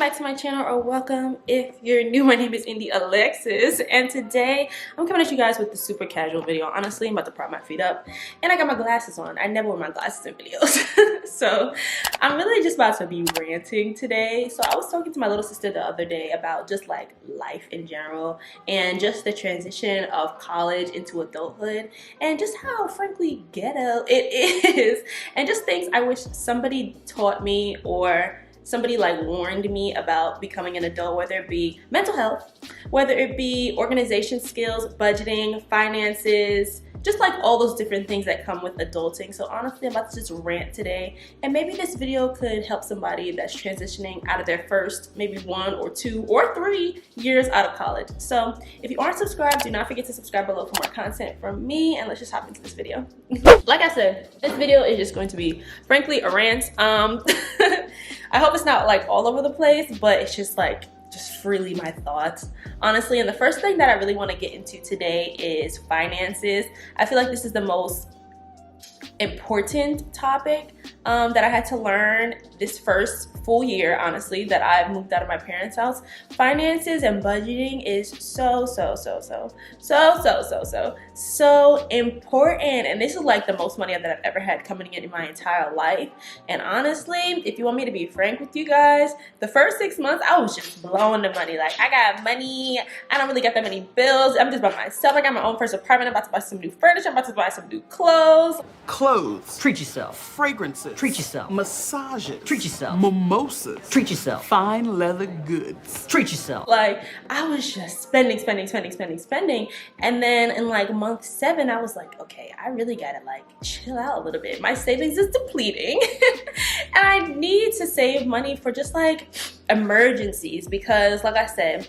back to my channel, or welcome if you're new. My name is Indy Alexis, and today I'm coming at you guys with the super casual video. Honestly, I'm about to prop my feet up and I got my glasses on. I never wear my glasses in videos. So I'm really just about to be ranting today. So I was talking to my little sister the other day about just like life in general and just the transition of college into adulthood and just how frankly ghetto it is, and just things I wish somebody taught me or somebody like warned me about becoming an adult, whether it be mental health, whether it be organization skills, budgeting, finances, just like all those different things that come with adulting. So honestly, I'm about to just rant today, and maybe this video could help somebody that's transitioning out of their first maybe 1 or 2 or 3 years out of college. So if you aren't subscribed, do not forget to subscribe below for more content from me, and let's just hop into this video. Like I said, this video is just going to be frankly a rant. I hope it's not like all over the place, but it's just like freely my thoughts, honestly. And the first thing that I really want to get into today is finances. I feel like this is the most important topic that I had to learn this first full year, honestly, that I've moved out of my parents' house. Finances and budgeting is so important, and this is like the most money that I've ever had coming in my entire life. And honestly, if you want me to be frank with you guys, the first 6 months I was just blowing the money. Like, I got money, I don't really got that many bills, I'm just by myself. I got my own first apartment, I'm about to buy some new furniture, I'm about to buy some new clothes. Treat yourself. Fragrances. Treat yourself. Massages. Treat yourself. Mimosas. Treat yourself. Fine leather goods. Treat yourself. Like, I was just spending. And then in like month 7, I was like, okay, I really gotta like chill out a little bit. My savings is depleting and I need to save money for just like emergencies, because like I said,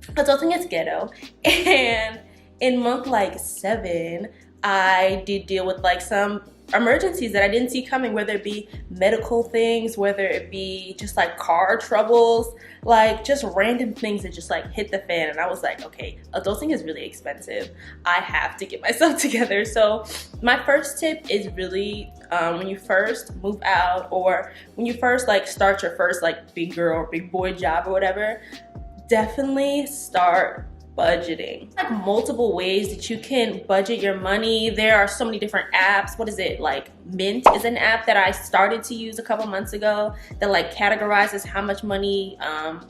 adulting is ghetto. And in month like 7, I did deal with like some emergencies that I didn't see coming, whether it be medical things, whether it be just like car troubles, like just random things that just like hit the fan. And I was like, okay, adulting is really expensive. I have to get myself together. So my first tip is really when you first move out, or when you first like start your first like big girl or big boy job or whatever, definitely start budgeting. Like multiple ways that you can budget your money. There are so many different apps. What is it? Like Mint is an app that I started to use a couple months ago that like categorizes how much money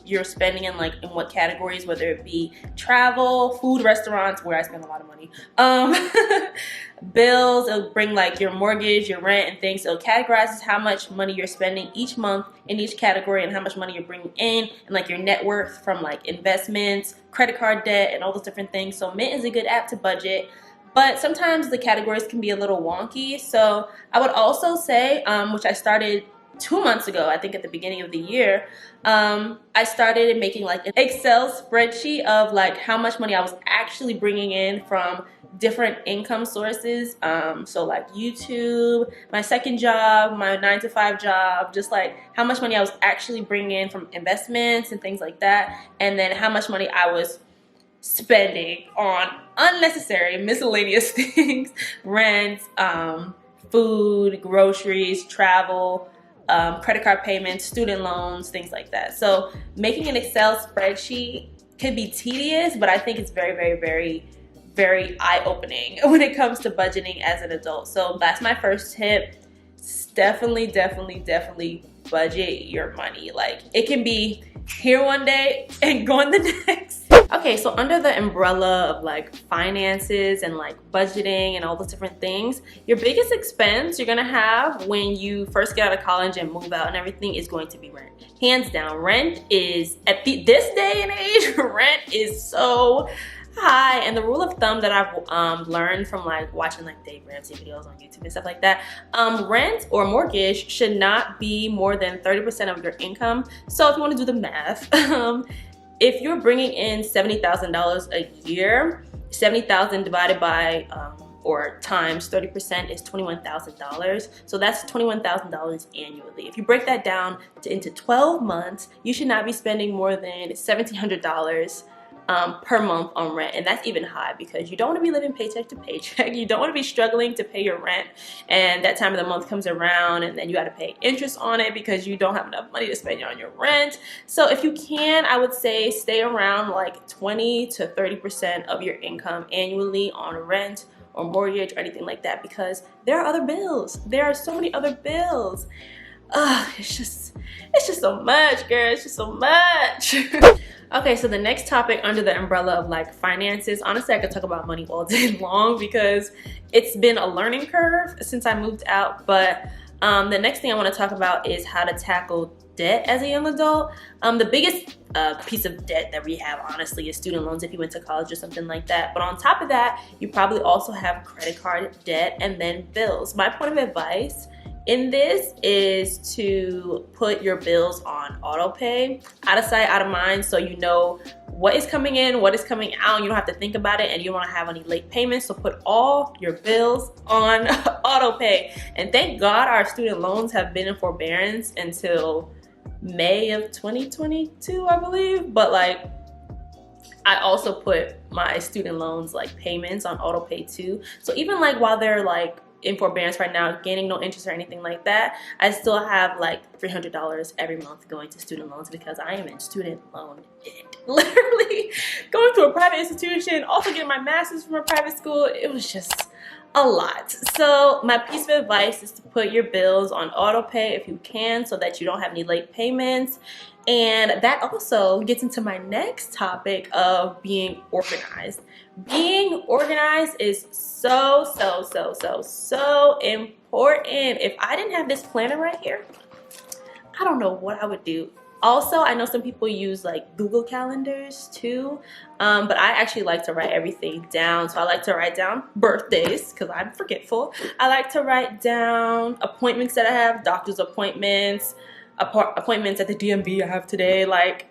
you're spending in like in what categories, whether it be travel, food, restaurants, where I spend a lot of money, bills. It'll bring like your mortgage, your rent, and things. So it categorizes how much money you're spending each month in each category and how much money you're bringing in, and like your net worth from like investments, credit card debt, and all those different things. So Mint is a good app to budget, but sometimes the categories can be a little wonky. So I would also say, which I started 2 months ago, I think at the beginning of the year, I started making like an Excel spreadsheet of like how much money I was actually bringing in from different income sources. So like YouTube, my second job, my 9-to-5 job, just like how much money I was actually bringing in from investments and things like that, and then how much money I was spending on unnecessary miscellaneous things, rent, food, groceries, travel, credit card payments, student loans, things like that. So making an Excel spreadsheet can be tedious, but I think it's very eye-opening when it comes to budgeting as an adult. So that's my first tip. Definitely budget your money. Like, it can be here one day and gone the next. Okay, so under the umbrella of like finances and like budgeting and all those different things, your biggest expense you're gonna have when you first get out of college and move out and everything is going to be rent. Hands down, rent is, at this day and age, rent is so high. And the rule of thumb that I've learned from like watching like Dave Ramsey videos on YouTube and stuff like that, rent or mortgage should not be more than 30% of your income. So if you want to do the math, if you're bringing in $70,000 a year, 70,000 divided by or times 30% is $21,000. So that's $21,000 annually. If you break that down into 12 months, you should not be spending more than $1,700 per month on rent. And that's even high because you don't want to be living paycheck to paycheck. You don't want to be struggling to pay your rent, and that time of the month comes around and then you got to pay interest on it because you don't have enough money to spend on your rent. So if you can, I would say stay around like 20 to 30% of your income annually on rent or mortgage or anything like that, because there are other bills. There are so many other bills. It's just so much, girl. It's just so much. Okay, so the next topic under the umbrella of like finances, honestly, I could talk about money all day long because it's been a learning curve since I moved out. But the next thing I want to talk about is how to tackle debt as a young adult. The biggest piece of debt that we have, honestly, is student loans if you went to college or something like that. But on top of that, you probably also have credit card debt and then bills. My point of advice in this is to put your bills on auto pay, out of sight, out of mind, so you know what is coming in, what is coming out. You don't have to think about it and you don't want to have any late payments. So put all your bills on auto pay. And thank God our student loans have been in forbearance until May of 2022, I believe. But like, I also put my student loans like payments on auto pay too. So even like while they're like in forbearance right now, gaining no interest or anything like that, I still have like $300 every month going to student loans because I am in student loan debt. Literally going to a private institution, also getting my master's from a private school, it was just a lot. So my piece of advice is to put your bills on auto pay if you can, so that you don't have any late payments. And that also gets into my next topic of being organized. Being organized is so important. If I didn't have this planner right here, I don't know what I would do. Also, I know some people use like Google calendars too, but I actually like to write everything down. So I like to write down birthdays because I'm forgetful. I like to write down appointments that I have, doctor's appointments, appointments at the DMV I have today, like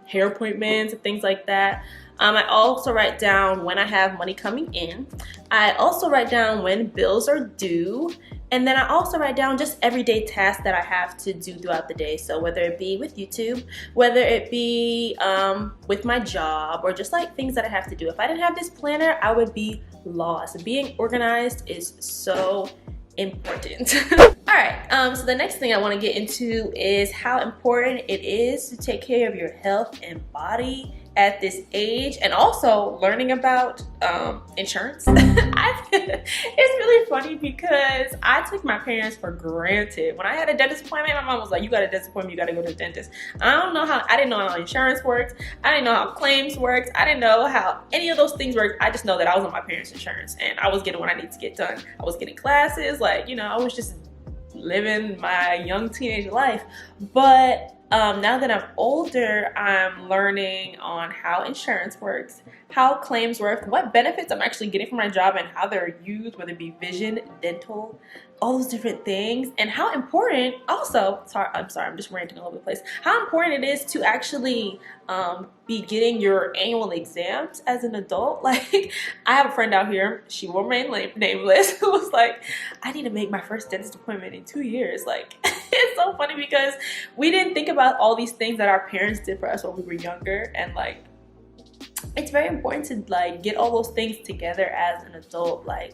hair appointments and things like that. I also write down when I have money coming in. I also write down when bills are due. And then I also write down just everyday tasks that I have to do throughout the day. So whether it be with YouTube, whether it be with my job, or just like things that I have to do. If I didn't have this planner, I would be lost. Being organized is so important. All right, so the next thing I want to get into is how important it is to take care of your health and body at this age, and also learning about insurance. It's really funny because I took my parents for granted. When I had a dentist appointment, my mom was like, you got a dentist appointment, you got to go to the dentist. I didn't know how insurance works. I didn't know how claims works. I didn't know how any of those things work. I just know that I was on my parents' insurance and I was getting what I need to get done. I was getting classes, like, you know, I was just living my young teenage life. But now that I'm older, I'm learning on how insurance works, how claims work, what benefits I'm actually getting from my job and how they're used, whether it be vision, dental, all those different things, and how important also, I'm just ranting all over the place, how important it is to actually be getting your annual exams as an adult. Like, I have a friend out here, she will remain nameless, who was like, I need to make my first dentist appointment in 2 years. Like, it's so funny because we didn't think about all these things that our parents did for us when we were younger, and like, it's very important to like get all those things together as an adult. Like,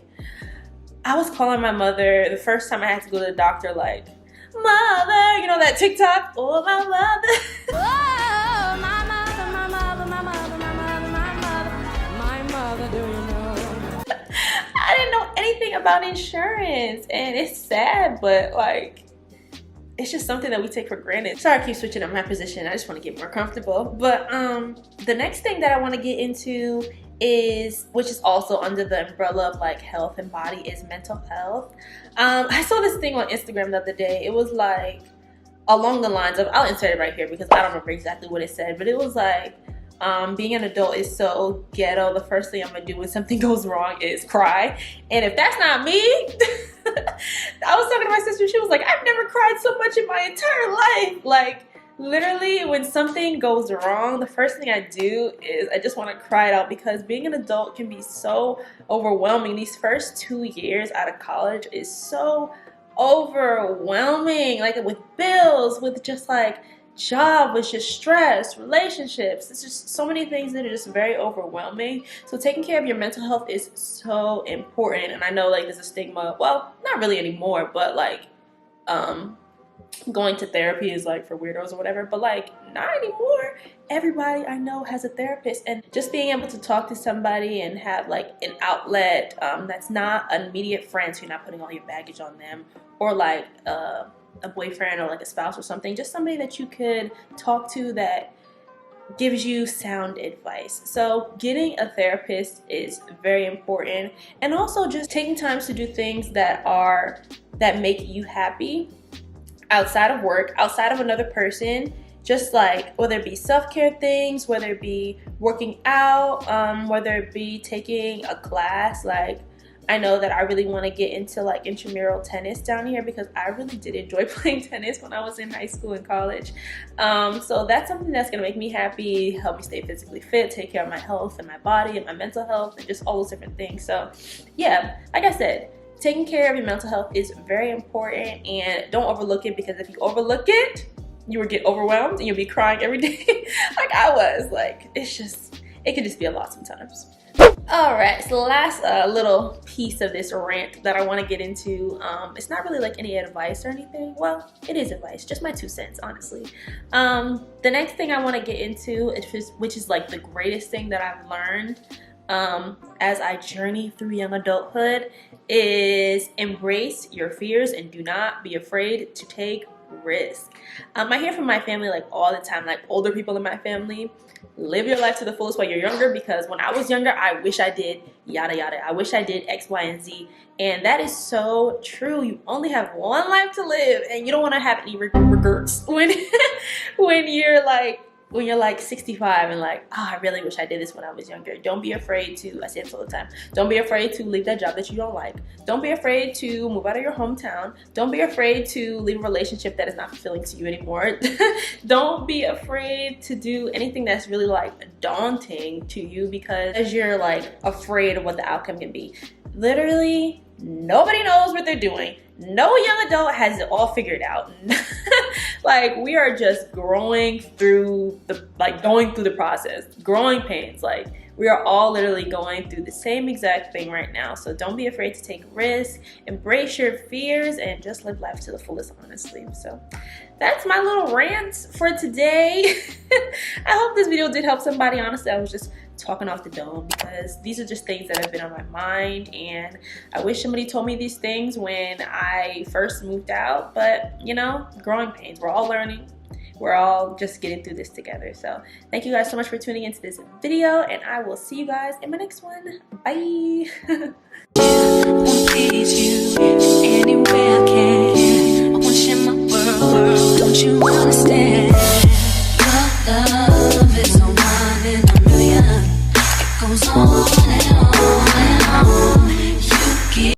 I was calling my mother the first time I had to go to the doctor, like, mother, you know that TikTok? Oh, my mother. Oh, my mother, my mother, my mother, my mother, my mother, my mother, do you know? I didn't know anything about insurance, and it's sad, but like, it's just something that we take for granted. Sorry, I keep switching up my position. I just want to get more comfortable. But the next thing that I want to get into is, which is also under the umbrella of like health and body, is mental health. I saw this thing on Instagram the other day. It was like along the lines of, I'll insert it right here because I don't remember exactly what it said, but it was like, being an adult is so ghetto. The first thing I'm gonna do when something goes wrong is cry. And if that's not me, I was talking to my sister, she was like, I've never cried so much in my entire life. Like, literally, when something goes wrong, the first thing I do is I just want to cry it out, because being an adult can be so overwhelming. These first 2 years out of college is so overwhelming, like with bills, with just like job was just stress, relationships. It's just so many things that are just very overwhelming. So taking care of your mental health is so important. And I know like there's a stigma, well, not really anymore, but like going to therapy is like for weirdos or whatever, but like not anymore. Everybody I know has a therapist, and just being able to talk to somebody and have like an outlet that's not an immediate friend, so you're not putting all your baggage on them, or like a boyfriend or like a spouse or something, just somebody that you could talk to that gives you sound advice. So getting a therapist is very important, and also just taking time to do things that make you happy outside of work, outside of another person, just like whether it be self-care things, whether it be working out, whether it be taking a class. Like I know that I really want to get into like intramural tennis down here because I really did enjoy playing tennis when I was in high school and college. So that's something that's going to make me happy, help me stay physically fit, take care of my health and my body and my mental health and just all those different things. So yeah, like I said, taking care of your mental health is very important, and don't overlook it, because if you overlook it, you will get overwhelmed and you'll be crying every day like I was. Like it can just be a lot sometimes. All right, so the last little piece of this rant that I want to get into, it's not really like any advice or anything. Well, it is advice, just my 2 cents, honestly. The next thing I want to get into, which is like the greatest thing that I've learned as I journey through young adulthood, is embrace your fears and do not be afraid to take risk. I hear from my family like all the time, like older people in my family, live your life to the fullest while you're younger, because when I was younger, I wish I did yada yada. I wish I did X, Y, and Z. And that is so true. You only have one life to live, and you don't want to have any regrets when you're like 65 and like, oh, I really wish I did this when I was younger. Don't be afraid to, I say this all the time, don't be afraid to leave that job that you don't like. Don't be afraid to move out of your hometown. Don't be afraid to leave a relationship that is not fulfilling to you anymore. Don't be afraid to do anything that's really like daunting to you, because you're like afraid of what the outcome can be. Literally, nobody knows what they're doing. No young adult has it all figured out. Like, we are just going through the process, growing pains. Like, we are all literally going through the same exact thing right now. So don't be afraid to take risks, embrace your fears, and just live life to the fullest, honestly. So that's my little rant for today. I hope this video did help somebody. Honestly, I was just talking off the dome because these are just things that have been on my mind, and I wish somebody told me these things when I first moved out. But you know, growing pains, we're all learning, we're all just getting through this together. So thank you guys so much for tuning into this video, and I will see you guys in my next one. Bye. Don't you understand? Love is on 1 in a million. It goes on.